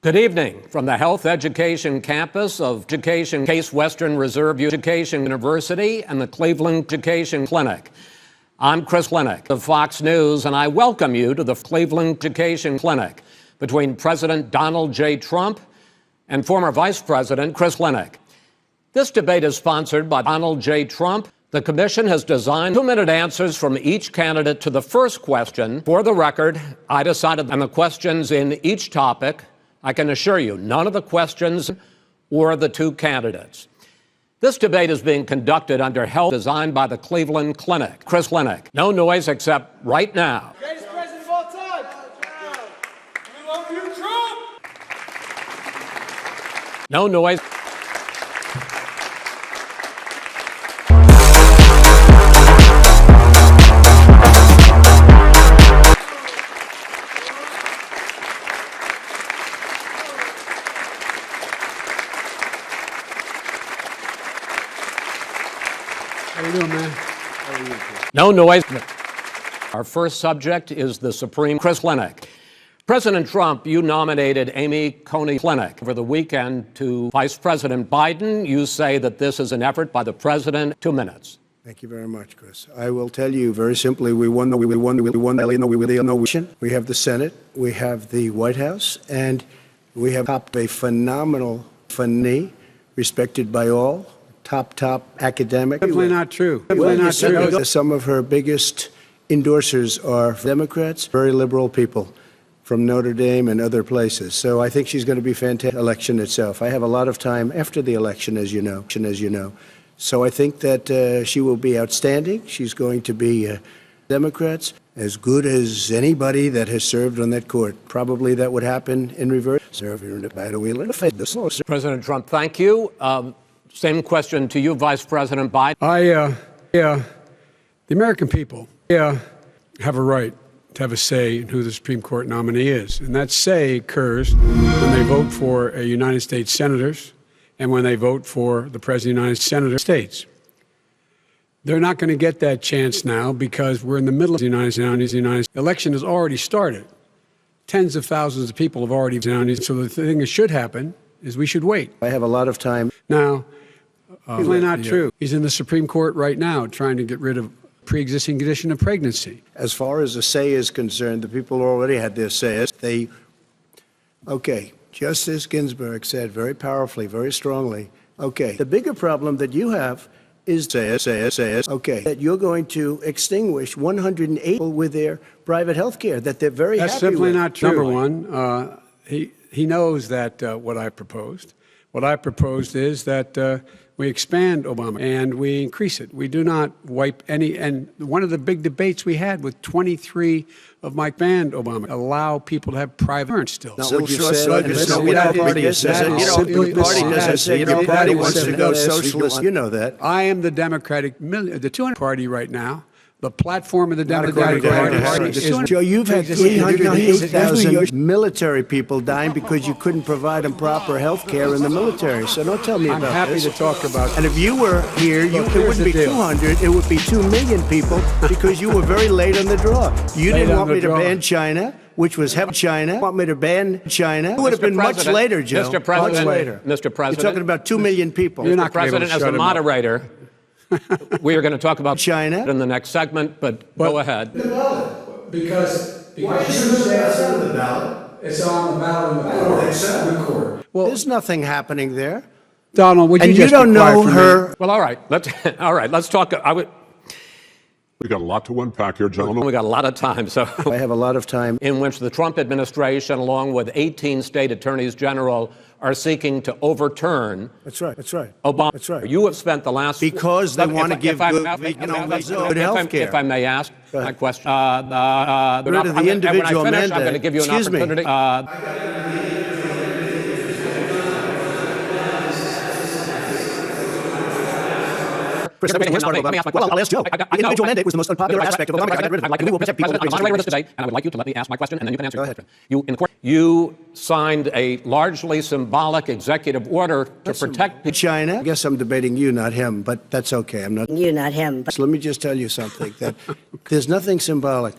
Good evening from the Health Education campus of Education Case Western Reserve Education University and the Cleveland Education Clinic. I'm Chris Lennick of Fox News, and I welcome you to the Cleveland Education Clinic between President Donald J. Trump and former Vice President Chris Lennick. This debate is sponsored by Donald J. Trump. The commission has designed 2-minute answers from each candidate to the first question. For the record, I decided on the questions in each topic. I can assure you, none of the questions or the two candidates. This debate is being conducted under health designed by the Cleveland Clinic. Chris Lennick. No noise except right now. Greatest president of all time. We love you, Trump. No noise. How you doing, man? How are you? No noise. Our first subject is the Supreme Chris Lennick. President Trump, you nominated Amy Coney Clinic over the weekend to Vice President Biden. You say that this is an effort by the president. 2 minutes. Thank you very much, Chris. I will tell you very simply, we won the election. We have the Senate, we have the White House, and we have a phenomenal funny, respected by all. Top academic. Simply not true. Simply not true. Some of her biggest endorsers are Democrats, very liberal people from Notre Dame and other places. So I think she's going to be fantastic. Election itself. I have a lot of time after the election, as you know. So I think that she will be outstanding. She's going to be Democrats as good as anybody that has served on that court. Probably that would happen in reverse. President Trump, thank you. Same question to you, Vice President Biden. The American people have a right to have a say in who the Supreme Court nominee is. And that say occurs when they vote for United States senators and when they vote for the President of the United States. They're not going to get that chance now because we're in the middle of the United States. The election has already started. Tens of thousands of people have already voted. So the thing that should happen is we should wait. I have a lot of time. Now, simply not true. He's in the Supreme Court right now trying to get rid of pre-existing condition of pregnancy. As far as the say is concerned, the people already had their say. Justice Ginsburg said very powerfully, very strongly, the bigger problem that you have is that you're going to extinguish 108 people with their private health care that they're very happy with. That's simply not true. Number one, he knows that what I proposed. What I proposed is that we expand Obama and we increase it. We do not wipe any. And one of the big debates we had with 23 of my band Obama allow people to have private insurance still. Not what you said. The party wants to go socialist. You know that. I am the the 200 Party right now. The platform of the Democratic Party is... Joe, you've had 308,000 military people dying because you couldn't provide them proper health care in the military. So don't tell me about this. I'm happy to talk about... And if you were here, it wouldn't be 200, it would be 2 million people because you were very late on the draw. You didn't want me to ban China, which was China. Want me to ban China? It would have been much later, Joe. Mr. President, much later. Mr. President. You're talking about 2 million people. Mr. President, as the moderator... We are going to talk about China in the next segment, but go ahead. The ballot, because why is it on the ballot? It's on the ballot in the court. Well, there's nothing happening there. Donald, would you and just you don't know her? Well, all right. Let's talk. We got a lot to unpack here, gentlemen. We got a lot of time, so I have a lot of time. In which the Trump administration, along with 18 state attorneys general, are seeking to overturn. That's right. Obama. That's right. You have spent the last because they want to give good health care. If I may ask my question, the individual mandate. I'm going to give you an opportunity. Let me ask my question. Well, I'll ask Joe. The individual mandate was the most unpopular aspect of Obama. I'm moderator of this debate, and I would like you to let me ask my question, and then you can answer the question. You signed a largely symbolic executive order to protect China. I guess I'm debating you, not him, but that's okay. I'm not you, not him. So let me just tell you something. That there's nothing symbolic.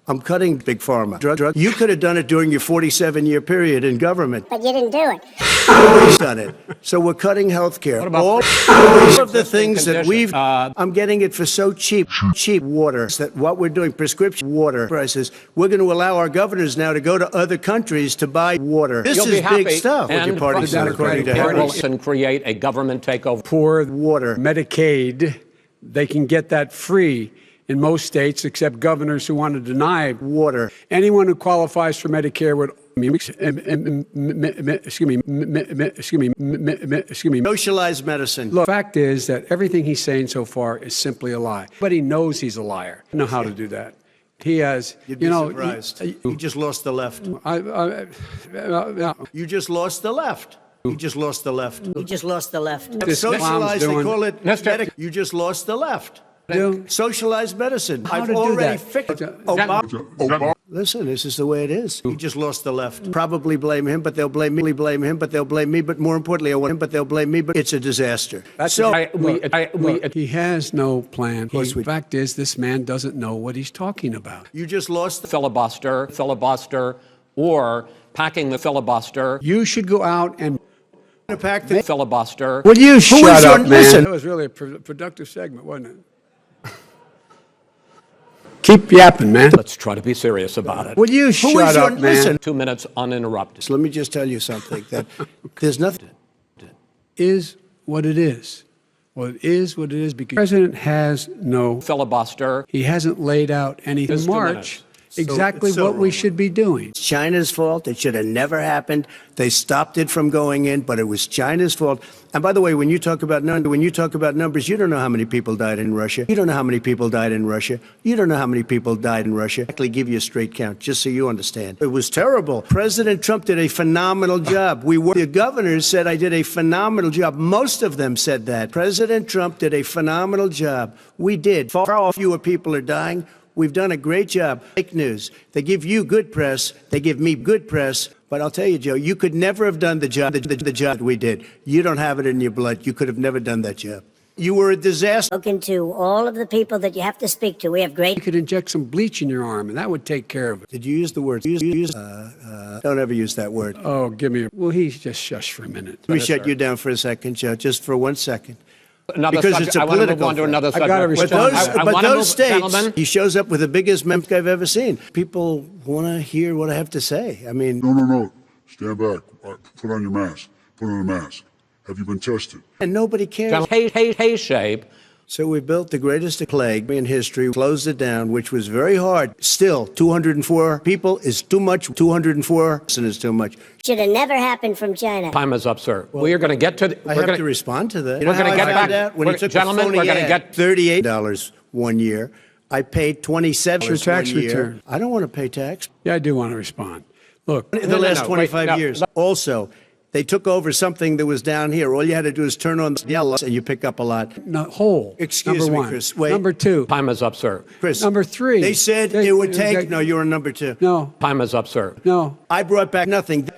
I'm cutting big pharma. Drug. You could have done it during your 47-year period in government. But you didn't do it. Nobody's done it. So we're cutting health care. What about all of the things that condition? I'm getting it for so cheap water. That what we're doing, prescription water prices, we're going to allow our governors now to go to other countries to buy water. This You'll is be happy big stuff. What your party said, according to Harry. and create a government takeover. Poor Water. Medicaid, they can get that free in most states, except governors who want to deny Water. anyone who qualifies for Medicare would. Socialized medicine. Look, the fact is that everything he's saying so far is simply a lie. But he knows he's a liar. I know how to do that. He has, You'd be surprised. You just lost the left. You just lost the left. You just lost the left. You just lost the left. This Socialized, they clown's call it Mr. You just lost the left. Do- Socialized medicine. How I've to do already that? fixed Obama. Listen, this is the way it is. You just lost the left. Probably blame him, but they'll blame me. Blame him, but they'll blame me. But more importantly, I want him, but they'll blame me. But it's a disaster. Look, he has no plan. course The we- fact is, this man doesn't know what he's talking about. You just lost the filibuster, or packing the filibuster, You should go out and. pack the filibuster. Will you shut up, man? Listen. That was really a productive segment, wasn't it? Keep yapping, man. Let's try to be serious about it. Will you is shut your- up, man? listen. 2 minutes uninterrupted. So let me just tell you something. That there's nothing. Is what it is. Well, it is what it is because the president has no. Filibuster. He hasn't laid out anything. Just 2 March. minutes. Exactly so what we wrong. should be doing. It's China's fault. It should have never happened. They stopped it from going in, but it was China's fault. And by the way, when you talk about numbers, you don't know how many people died in Russia. You don't know how many people died in Russia. You don't know how many people died in Russia. I'll actually give you a straight count, just so you understand. It was terrible. President Trump did a phenomenal job. The governors said I did a phenomenal job. Most of them said that. President Trump did a phenomenal job. We did. Far fewer people are dying. We've done a great job. Fake news. They give you good press. They give me good press. But I'll tell you, Joe, you could never have done the job that we did. You don't have it in your blood. You could have never done that job. You were a disaster. Spoken to all of the people that you have to speak to. We have great. You could inject some bleach in your arm, and that would take care of it. Did you use the word? Don't ever use that word. Oh, give me a. Well, he's just shush for a minute. Let me shut you down for a second, Joe, just for 1 second. Another Because subject. it's a I want to move political on to thing. another I've subject. got to respond. But those states, gentlemen, he shows up with the biggest meme I've ever seen. People want to hear what I have to say. I mean, No. Stand back. All right, put on your mask. Put on a mask. Have you been tested? and nobody cares. hey shape. So we built the greatest plague in history, closed it down, which was very hard. Still, 204 people is too much. 204 is too much. Should have never happened from China. Time is up, sir. We are going to get to. I have to respond to that. You know We're gonna how I get found back- out? When we're- he took gentlemen, the phony we're gonna ad, get- $38 1 year. I paid $27 Your tax 1 year. return. I don't want to pay tax. Yeah, I do want to respond. Look, In the last no, 25 wait, no. years. Also, they took over something that was down here. All you had to do is turn on the yellow and you pick up a lot. no, whole. Excuse number me, one. Chris. Wait. Number two. Time is up, sir. Chris. Number three. They said it would take. No, you're on number 2. No, Time is up, sir. no. I brought back nothing.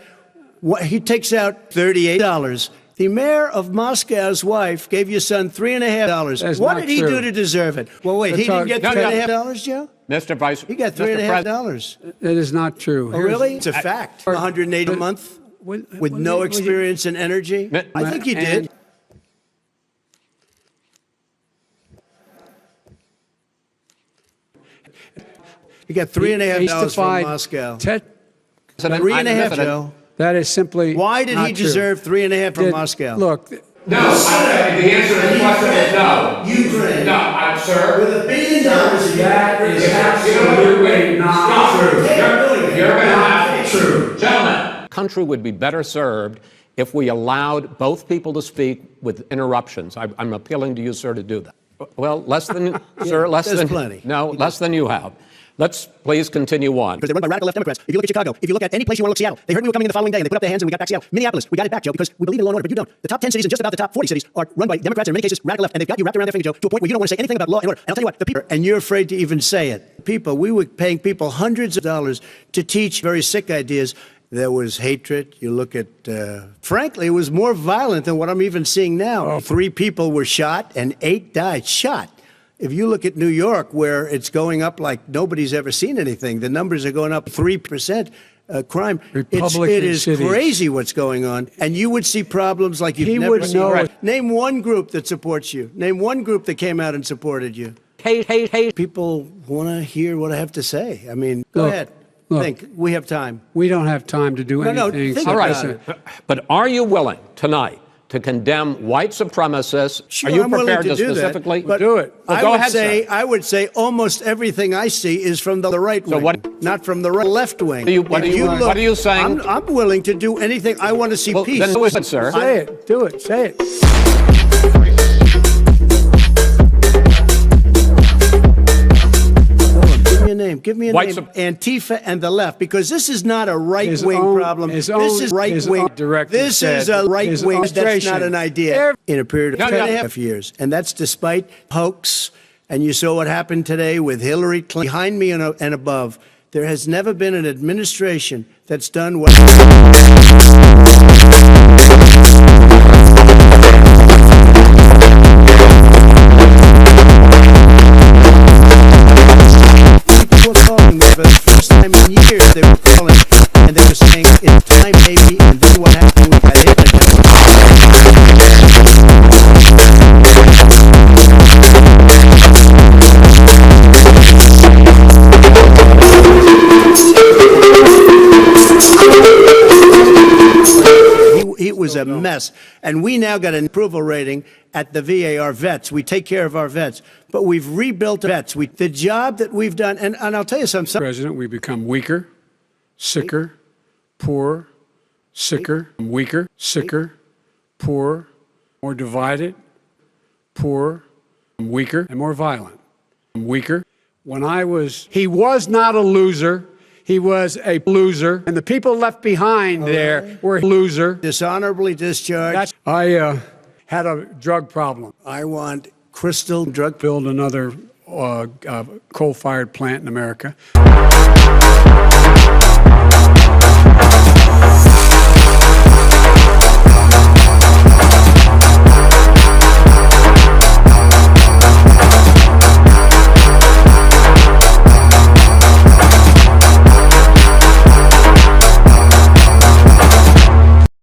He takes out $38. The mayor of Moscow's wife gave your son $3.5. That's What not did he true. do to deserve it? Well, wait, Let's he didn't talk- get No, no. $3.5, Joe? Mr. Vice. He got Mr. President. $3.5. That is not true. Oh, really? It's a fact. 180 a month with no experience in energy? I think he did. He got $3.5 from Moscow. $3.5, Joe. That is simply. Why did not he true. deserve $3.5 from Did- Moscow? Look, No, the answer to the question is no. Ukraine. No, I'm sir. With $1 billion, that is absolutely not true. You're going to have true. Gentlemen, country would be better served if we allowed both people to speak with interruptions. I'm appealing to you, sir, to do that. Well, less than, sir, less there's than. plenty. No, less than you have. Let's please continue on. Because they're run by radical left Democrats. If you look at Chicago, if you look at any place you want to look, Seattle, they heard we were coming in the following day and they put up their hands and we got back Seattle. Minneapolis, we got it back, Joe, because we believe in law and order, but you don't. The top 10 cities and just about the top 40 cities are run by Democrats and in many cases radical left, and they've got you wrapped around their finger, Joe, to a point where you don't want to say anything about law and order. And I'll tell you what, the people. And you're afraid to even say it. We were paying people hundreds of dollars to teach very sick ideas. There was hatred. You look at, frankly, it was more violent than what I'm even seeing now. 3 people were shot and 8 died. Shot. If you look at New York, where it's going up like nobody's ever seen anything, the numbers are going up 3%. Crime. It is crazy what's going on. And you would see problems like you've never seen. Right. Name one group that supports you. Name one group that came out and supported you. Hey. People want to hear what I have to say. I mean, go ahead. Think. We have time. We don't have time to do anything. Think All right. about it. But are you willing tonight to condemn white supremacists? Sure, are you I'm willing prepared to That, specifically but do it? Well, go ahead, sir. I would say almost everything I see is from the right wing, not from the left wing. What are you saying? I'm willing to do anything. I want to see peace. Then do it, sir. Say it. Do it. Say it. Give me a name. Antifa and the left, because this is not a right-wing problem. This is right-wing. This is a right-wing. That's not an idea. In a period of 2.5 years, and that's despite hoax. And you saw what happened today with Hillary Clinton. Behind me and above, there has never been an administration that's done what. For the first time in years, they were calling, and they were saying, it's time, baby, and then what happened? We got hit again. It was a mess, and we now got an approval rating at the VA, our vets. We take care of our vets, but we've rebuilt vets. The job that we've done, and I'll tell you something. President, we become weaker, sicker, poorer, sicker, weaker, sicker, poorer, more divided, poorer, weaker, and more violent. Weaker. He was not a loser. He was a loser, and the people left behind there were a loser. Dishonorably discharged. I had a drug problem. I want crystal drug. Build another coal-fired plant in America.